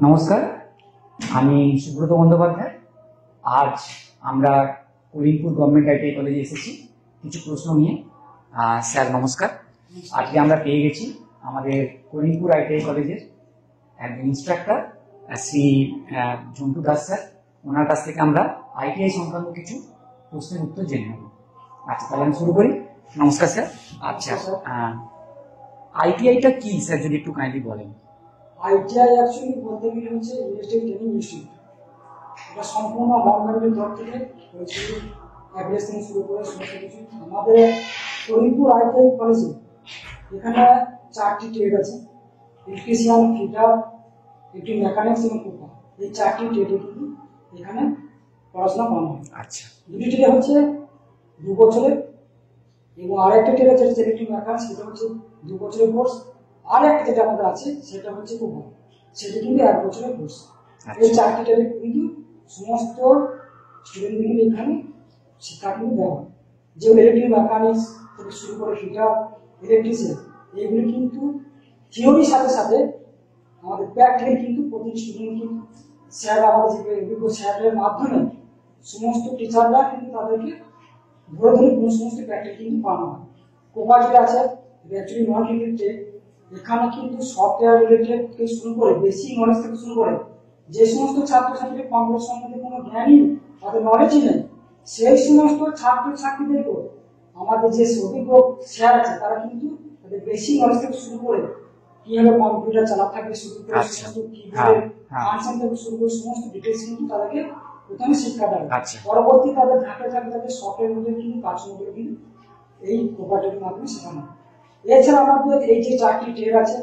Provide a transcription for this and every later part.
নমস্কার, আমি সুব্রত বন্দ্যোপাধ্যায়। আজ আমরা করিমপুর গভর্নমেন্ট আইটিআই কলেজে এসেছি কিছু প্রশ্ন নিয়ে। স্যার নমস্কার। আজকে আমরা পেয়ে গেছি আমাদের করিমপুর আইটিআই কলেজের একজন ইনস্ট্রাক্টর শ্রী ঝন্টু দাস স্যার। ওনার কাছ থেকে আমরা আইটিআই সংক্রান্ত কিছু প্রশ্নের উত্তর জেনে নেব। আচ্ছা, তাহলে আমি শুরু করি। নমস্কার স্যার। আচ্ছা, আইটিআইটা কি স্যার, যদি একটু কাইন্ডলি বলেন। আইটিআই অ্যাকচুয়ালি বলতে গেলে হচ্ছে ইন্ডাস্ট্রিয়াল ট্রেনিং ইনস্টিটিউট। এটা সম্পূর্ণ গভর্নমেন্টের তরফ থেকে হয়েছে, অ্যাড্রেস থেকে শুরু করে সমস্ত কিছু। আমাদের করিমপুর আইটিআই কলেজে এখানে 4টি ট্রেড আছে, ইলেকট্রিশিয়ান, ফিটার, একটি মেকানিক্স এবং কুপার। এই 4টি ট্রেডে কিন্তু এখানে পড়াশোনা করানো হয়। আচ্ছা, দুটি ট্রেড হচ্ছে 2 বছরের, এবং আরেকটা ট্রেড আছে ইলেকট্রিক মেকানিক্স, সেটা হচ্ছে 2 বছরের কোর্স। আর একটা যেটা আমাদের আছে সেটা হচ্ছে কুপার, সেটা কিন্তু 1 বছরের কোর্স। এই 4টি ট্রেডে কিন্তু সমস্ত স্টুডেন্টদের কিন্তু এখানে শিক্ষা কিন্তু দেওয়া হয়। যেগুলো ইলেকট্রিক মেকানিক্স থেকে শুরু করে ফিটার, ইলেকট্রিশিয়ান, এইগুলি কিন্তু থিওরির সাথে সাথে আমাদের প্র্যাকটিক্যাল কিন্তু প্রতিটি স্টুডেন্ট কিন্তু স্যার, আমাদের যে অভিজ্ঞ স্যারের মাধ্যমে সমস্ত টিচাররা কিন্তু তাদেরকে ধরে ধরে সমস্ত প্র্যাকটিক্যাল কিন্তু পাওয়া হয়। কোপা যেটা আছে অ্যাকচুয়ালি নন রিলেটেড, এখানে কিন্তু সফটওয়্যার রিলেটেড থেকে শুরু করে বেসিক নলেজ থেকে শুরু করে যে সমস্ত ছাত্রছাত্রীদের কম্পিউটার সম্বন্ধে কোনো জ্ঞানই, তাদের নলেজই নেই, সেই সমস্ত ছাত্রছাত্রীদেরকেও আমাদের যে অভিজ্ঞ স্যার আছে তারা কিন্তু তাদের বেসিক নলেজ থেকে শুরু করে কিভাবে কম্পিউটার চালাতে থাকবে শুরু করে সমস্ত কিবোর্ডের ফাংশন থেকে শুরু করে সমস্ত ডিটেলস কিন্তু তাদেরকে প্রথমে শিক্ষা দেয়। পরবর্তী তাদের ধাপে ধাপে তাদের সফটওয়্যার মধ্যে কিন্তু কাজগুলো কিন্তু এই কোপারেটিভের মাধ্যমে শেখানো হয়। এছাড়া আমাদের এই যে 4টি ট্রেড আছে,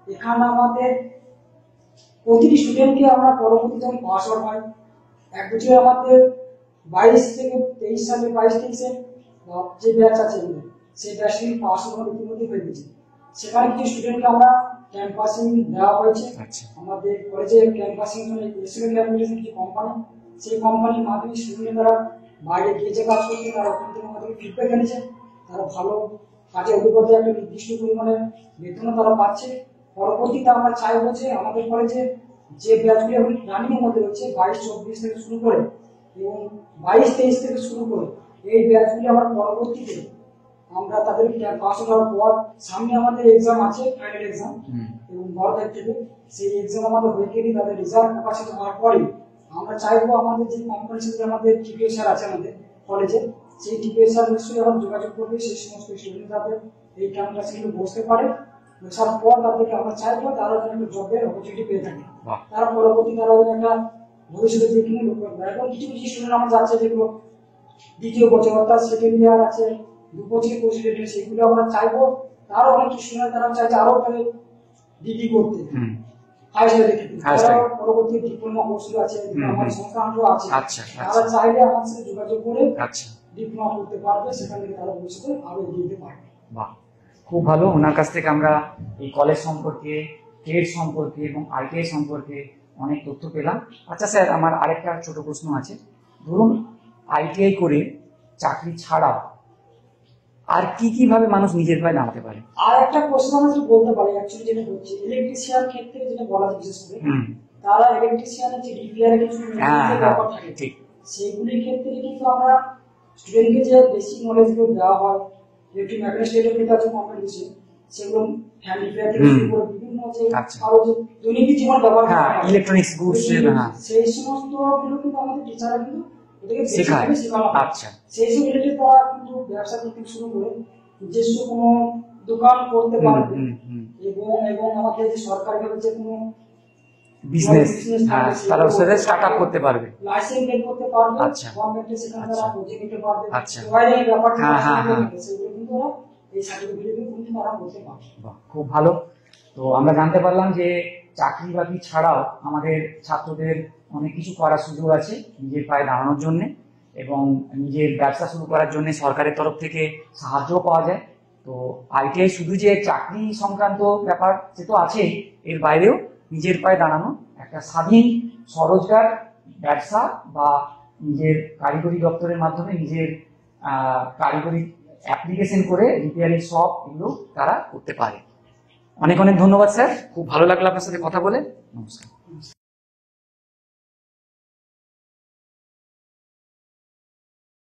এখানে আমাদের প্রতিটি স্টুডেন্টকে আমরা পরবর্তী যখন পাস আউট হয়, এক বছরে আমাদের 22 থেকে 23 সালে 22-23 যে ব্যাচ আছে সেই ব্যাচ থেকে পাস আউট ইতিমধ্যে হয়ে গেছে। সেখানে কিছু স্টুডেন্টকে আমরা ক্যাম্পাসিং দেওয়া হয়েছে। আমাদের কলেজে ক্যাম্পাসিং এসএমএ ক্যাম্পাসিং কিছু কোম্পানি, সেই কোম্পানির মাধ্যমে স্টুডেন্ট তারা বাইরে গিয়ে যে কাজ করছে তারা ওখান থেকে আমাদের ফিডব্যাক এনেছে, তারা ভালো কাজে অভিজ্ঞতা একটা নির্দিষ্ট পরিমাণে বেতনও তারা পাচ্ছে। পরবর্তীতে আমরা চাইবো যে আমাদের কলেজে যে ব্যাচগুলি এখন রানিং এর মধ্যে রয়েছে 22-24 থেকে শুরু করে এবং 22-23 থেকে শুরু করে এই ব্যাচগুলি আমরা পরবর্তীতে আমরা তাদের পাস হওয়ার পর সামনে আমাদের এক্সাম আছে, ফাইনাল এক্সাম, এবং 12 তারিখ থেকে সেই এক্সাম আমাদের হয়ে গেলে তাদের রেজাল্ট প্রকাশিত হওয়ার পরে আমরা চাইবো আমাদের যে কোম্পানির সাথে আমাদের টিপিও স্যার আছে আমাদের কলেজে, সেই টিপিও স্যার নিশ্চয়ই আবার যোগাযোগ করবে সেই সমস্ত স্টুডেন্ট যাতে এই ক্যাম্পাসে কিন্তু বসতে পারে। বসার পর তাদেরকে আমরা চাইবো তারা যেন জবের অপরচুনিটি পেয়ে থাকে, তারা পরবর্তী তারা একটা ভবিষ্যতে যে কিনে লোক করবে। এখন কিছু কিছু স্টুডেন্ট আমার যাচ্ছে যেগুলো দ্বিতীয় বছর অর্থাৎ সেকেন্ড ইয়ার আছে, 2 বছরের কোর্স রিলেটেড, সেগুলো আমরা চাইবো তারও অনেক স্টুডেন্ট তারা চাইছে আরো তাদের ডিগ্রি করতে, পরবর্তী ডিপ্লোমা কোর্সগুলো আছে, আমাদের সংস্থানগুলো আছে, তারা চাইলে আমার সাথে যোগাযোগ করে ডিপ্লোমা করতে পারবে, সেখান থেকে তারা ভবিষ্যতে আরো এগিয়ে যেতে পারবে। বাহ, খুব ভালো। ওনার কাছ থেকে আমরা এই কলেজ সম্পর্কে, ট্রেড সম্পর্কে এবং আইটিআই সম্পর্কে অনেক তথ্য পেলাম। আচ্ছা স্যার, আমার আরেকটা ছোট প্রশ্ন আছে। ধরুন আইটিআই করে চাকরি ছাড়া আর কি কি ভাবে মানুষ নিজের পায়ে দাঁড়াতে পারে? আর একটা কোশ্চেন আমরা যদি বলতে পারি, অ্যাকচুয়ালি যেটা হচ্ছে ইলেকট্রিশিয়ান ক্ষেত্রে যেটা বলা যায়, বিশেষ করে তারা ইলেকট্রিশিয়ানের যে রিপেয়ারের কিছু ব্যাপার থাকে, ঠিক সেইগুলির ক্ষেত্রে কিন্তু আমরা স্টুডেন্টকে যে বেসিক নলেজ গুলো দেওয়া হয়, ইলেকট্রিক মেকানিক্স রিলেটেড আছে কম্পিটিশন, সেগুলো হ্যান্ড রিপেয়ার থেকে শুরু করে বিভিন্ন যে আরো যে দৈনন্দিন জীবন ব্যবহার হয় ইলেকট্রনিক্স গুডস, সেই সমস্ত গুলো কিন্তু আমাদের টিচাররা কিন্তু এটাকে শেখায়। আচ্ছা, সেই সব রিলেটেড তারা কিন্তু ব্যবসা থেকে শুরু করে নিজস্ব কোনো দোকান করতে পারবে, এবং আমাদের যে সরকারিভাবে যে কোনো বিজনেস তারা সেটা স্টার্টআপ করতে পারবে, লাইসেন্স বের করতে পারবে, গভর্নমেন্টের সেখানে তারা প্রজেক্ট নিতে পারবে, মোবাইলের ব্যাপারটা সেগুলো কিন্তু ওরা এই সার্টিফিকেট কিন্তু তারা করতে পারবে। খুব ভালো। তো আমরা জানতে পারলাম যে চাকরি বাকরি ছাড়াও আমাদের ছাত্রদের অনেক কিছু করার সুযোগ আছে নিজের পায়ে দাঁড়ানোর জন্য, এবং নিজের ব্যবসা শুরু করার জন্য সরকারের তরফ থেকে সাহায্য পাওয়া যায়। তো আইটিআই শুধু যে চাকরি সংক্রান্ত ব্যাপার সে তো আছেই, এর বাইরেও নিজের পায়ে দাঁড়ানো একটা স্বাধীন স্বরোজগার ব্যবসা বা নিজের কারিগরি দপ্তরের মাধ্যমে নিজের কারিগরি অ্যাপ্লিকেশন করে রিপেয়ারিং শপ এগুলো তারা করতে পারে। অনেক অনেক ধন্যবাদ স্যার, খুব ভালো লাগলো আপনার সাথে কথা বলে। নমস্কার।